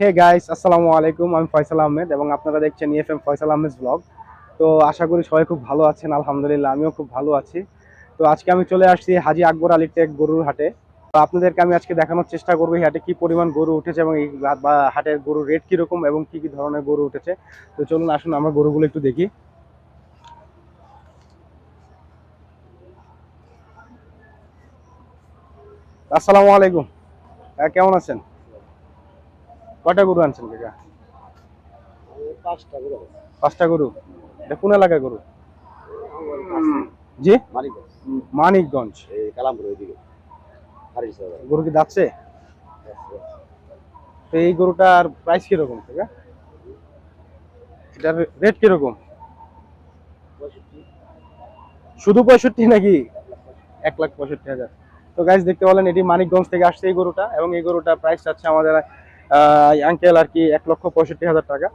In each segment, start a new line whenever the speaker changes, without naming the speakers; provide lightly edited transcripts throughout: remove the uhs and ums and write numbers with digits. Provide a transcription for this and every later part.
Hey guys, আসসালামু আলাইকুম। আমি ফয়সাল আহমেদ এবং আপনারা দেখছেন ইএফএম ফয়সাল আহমেদ ব্লগ। তো আশা করি সবাই খুব ভালো আছেন। আলহামদুলিল্লাহ, আমিও খুব ভালো আছি। তো আজকে আমি চলে আসছি হাজী আকবর আলী টেক গরুর হাটে। তো আপনাদেরকে আমি আজকে দেখানোর চেষ্টা করবো এই হাটে কি পরিমাণ গরু উঠেছে এবং এই বা হাটের গরুর রেট কিরকম এবং কি কি ধরনের গরু উঠেছে। তো চলুন আসুন আমরা গরুগুলো একটু দেখি। আসসালামু আলাইকুম। কেমন আছেন? কয়টা গরু আনছেন কাকা?
পাঁচটা করে
পাঁচটা গরু। এটা কোন এলাকায় গরু? জি,
মানিকগঞ্জ,
মানিকগঞ্জ।
এই কালামপুর ওইদিকে হারিস বাজার।
গরু কি যাচ্ছে? তো এই গরুটার প্রাইস কিরকম কাকা? এটার রেট কিরকম?
65,
শুধু 65 নাকি? 1,65,000। তো গাইস দেখতে পেলেন এটি মানিকগঞ্জ থেকে আসছে এই গরুটা এবং এই গরুটার প্রাইস চাচ্ছে আমাদের আঙ্কেল আর কি 1,65,000 টাকা।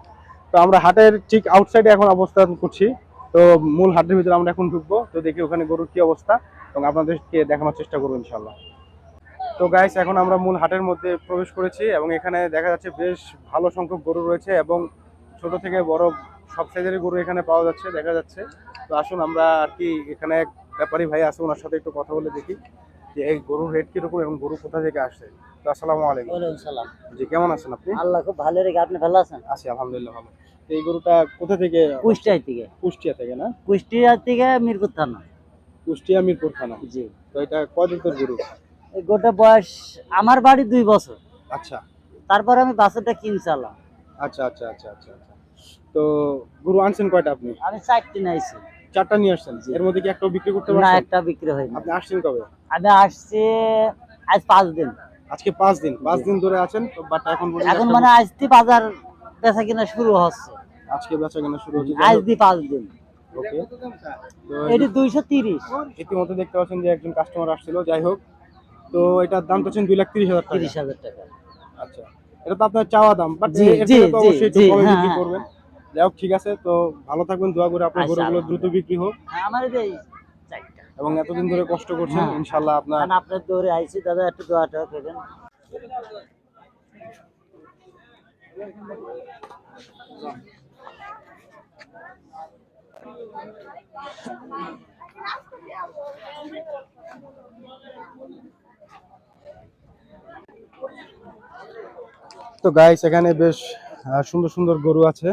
তো আমরা হাটের ঠিক আউটসাইডে এখন অবস্থান করছি। তো মূল হাটের ভিতরে আমরা এখন ঢুকবো, তো দেখি ওখানে গরুর কি অবস্থা এবং আপনাদেরকে দেখানোর চেষ্টা করবো ইনশাল্লাহ। তো গাইস এখন আমরা মূল হাটের মধ্যে প্রবেশ করেছি এবং এখানে দেখা যাচ্ছে বেশ ভালো সংখ্যক গরু রয়েছে এবং ছোট থেকে বড় সব সাইজের গরু এখানে পাওয়া যাচ্ছে দেখা যাচ্ছে। তো আসুন আমরা আর কি এখানে এক ব্যাপারী ভাই আছে, ওনার সাথে একটু কথা বলে দেখি যে এই গরুর রেট কিরকম এবং গরু কোথা থেকে আসছে। তো আসসালামু আলাইকুম।
ওয়ালাইকুম সালাম।
জি, কেমন আছেন আপনি?
আল্লাহ খুব ভালো রেখে, আপনি ভালো আছেন?
আছি আলহামদুলিল্লাহ ভালো। তো এই গরুটা কোথা থেকে?
কুষ্টিয়া থেকে।
কুষ্টিয়া থেকে না?
কুষ্টিয়া থেকে মিরপুর থানা।
কুষ্টিয়া মিরপুর থানা।
জি।
তো এটা কয়দিন তোর গরু?
এই গোটা বয়স আমার বাড়ি 2 বছর।
আচ্ছা
তারপর আমি বাছুরটা কিনছিলাম।
আচ্ছা আচ্ছা আচ্ছা আচ্ছা আচ্ছা। তো গরু আনছেন কয়টা আপনি?
আমি 4টি নাইছি।
চারটা নিয়ে আসছেন,
জি।
এর মধ্যে কি একটাও বিক্রি করতে
না,
পারছেন?
একটা বিক্রি হয়নি।
আপনি আসছেন কবে?
আমি আসছি আজ 5 দিন।
আজকে 5 দিন,
জি।
5 দিন ধরে আছেন তো, বাট এখন পর্যন্ত
এখন
একটা
মানে আজকে বাজার বেচা কিনা শুরু হচ্ছে।
আজকে বেচা কেনা শুরু হচ্ছে।
আজ দি 5 দিন।
ওকে। তো
এটি 230।
ইতিমধ্যে দেখতে পাচ্ছেন যে একজন কাস্টমার আসছিল, যাই হোক। তো এটার দাম চাচ্ছেন 2,30,000 টাকা।
30,000 টাকা।
আচ্ছা, এটা তো আপনার চাওয়া দাম, বাট
জি
এর
জি
থেকে তো
জি
অবশ্যই একটু
জি,
কমে
হ্যাঁ
বিক্রি
হ্যাঁ
করবেন।
হ্যাঁ।
যাই হোক, ঠিক আছে। তো ভালো থাকবেন, দোয়া করে আপনার
আচ্ছা,
গরুগুলো দ্রুত
আলহামদুলিল্লাহ।
বিক্রি হোক
হ্যাঁ, আমার এই যে 4টা।
এবং এতদিন ধরে কষ্ট করছেন
হ্যাঁ,
ইনশাল্লাহ আপনার।
কারণ আপনার দৌড়ে আইছি দাদা, একটু দোয়াটা করবেন।
তো গাইস এখানে বেশ সুন্দর সুন্দর গরু আছে।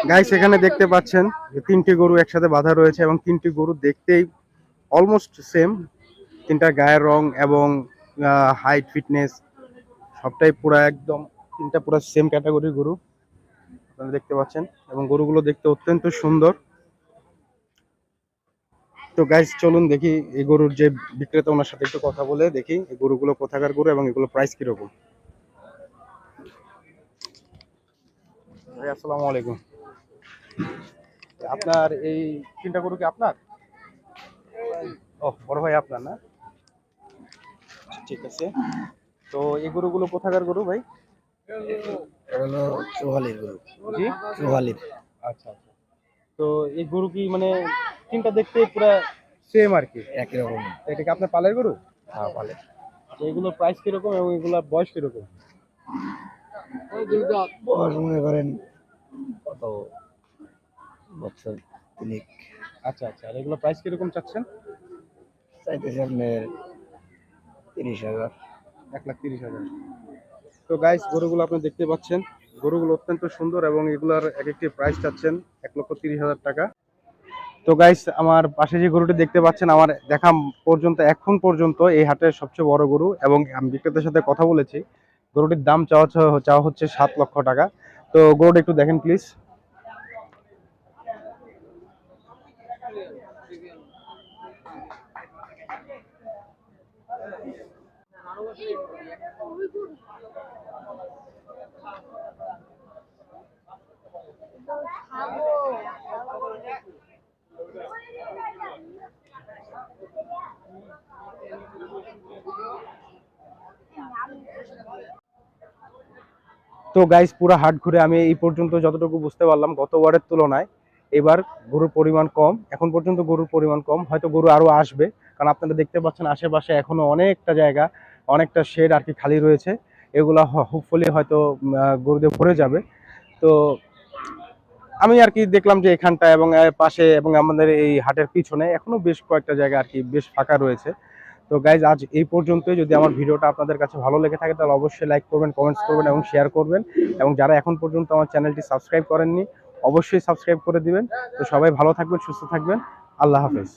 গাইস এখানে দেখতে পাচ্ছেন যে তিনটি গরু একসাথে বাঁধা রয়েছে এবং তিনটি গরু দেখতেই অলমোস্ট সেম। তিনটার গায়ের রং এবং হাইট ফিটনেস সবটাই পুরো একদম, তিনটা পুরো সেম ক্যাটাগরির গরু আপনারা দেখতে পাচ্ছেন এবং গরুগুলো দেখতে অত্যন্ত সুন্দর। তো গাইস চলুন দেখি এই গরুর যে বিক্রেতা, ওনার সাথে একটু কথা বলে দেখি এই গরুগুলো কোথাকার গরু এবং এগুলো প্রাইস কিরকম। ভাই আসসালামু আলাইকুম। আপনার এই তিনটা গরু কি আপনার? ও, বড় ভাই আপনার না? ঠিক আছে। তো এই গরুগুলো কোথাকার গরু ভাই?
হলো চৌহালির গরু।
জি,
চৌহালির।
আচ্ছা আচ্ছা। তো এই গরু কি মানে তিনটা দেখতে পুরো সেম আর কি?
একই রকম।
তো এটা কি আপনার পালের গরু?
হ্যাঁ, বলে।
তো এগুলোর প্রাইস কিরকম এবং এগুলোর বয়স কিরকম?
বয়স মনে করেন কত বছর তিনিক।
আচ্ছা আচ্ছা, আর এগুলো প্রাইস কিরকম চাচ্ছেন?
চাইতেছি আপনার 30,000।
1,30,000। তো গাইস গরুগুলো আপনি দেখতে পাচ্ছেন, গরুগুলো অত্যন্ত সুন্দর এবং এগুলার এক একটি প্রাইস চাচ্ছেন 1,30,000 টাকা। তো গাইস আমার পাশে যে গরুটি দেখতে পাচ্ছেন, আমার দেখা পর্যন্ত এখন পর্যন্ত এই হাটের সবচেয়ে বড় গরু এবং আমি বিক্রেতার সাথে কথা বলেছি। গরুটির দাম চাওয়া হচ্ছে 7 লক্ষ টাকা। তো গরুটা একটু দেখেন প্লিজ। তো গাইস পুরো হাট ঘুরে আমি এই পর্যন্ত যতটুকু বুঝতে পারলাম গতবারের তুলনায় এবার গরুর পরিমাণ কম। এখন পর্যন্ত গরুর পরিমাণ কম, হয়তো গরু আরো আসবে, কারণ আপনারা দেখতে পাচ্ছেন আশেপাশে এখনো অনেকটা জায়গা, অনেকটা শেড আর কি খালি রয়েছে। এগুলা হোপফুলি হয়তো গরুদের ভরে যাবে। তো আমি আর কি দেখলাম যে এখানটা এবং এর পাশে এবং আমাদের এই হাটের পিছনে এখনো বেশ কয়েকটা জায়গা আর কি বেশ ফাঁকা রয়েছে। তো গাইজ আজ এই পর্যন্তই। যদি আমার ভিডিওটা আপনাদের কাছে ভালো লেগে থাকে তাহলে অবশ্যই লাইক করবেন, কমেন্টস করবেন এবং শেয়ার করবেন। এবং যারা এখন পর্যন্ত আমার চ্যানেলটি সাবস্ক্রাইব করেননি অবশ্যই সাবস্ক্রাইব করে দিবেন। তো সবাই ভালো থাকবেন, সুস্থ থাকবেন। আল্লাহ হাফেজ।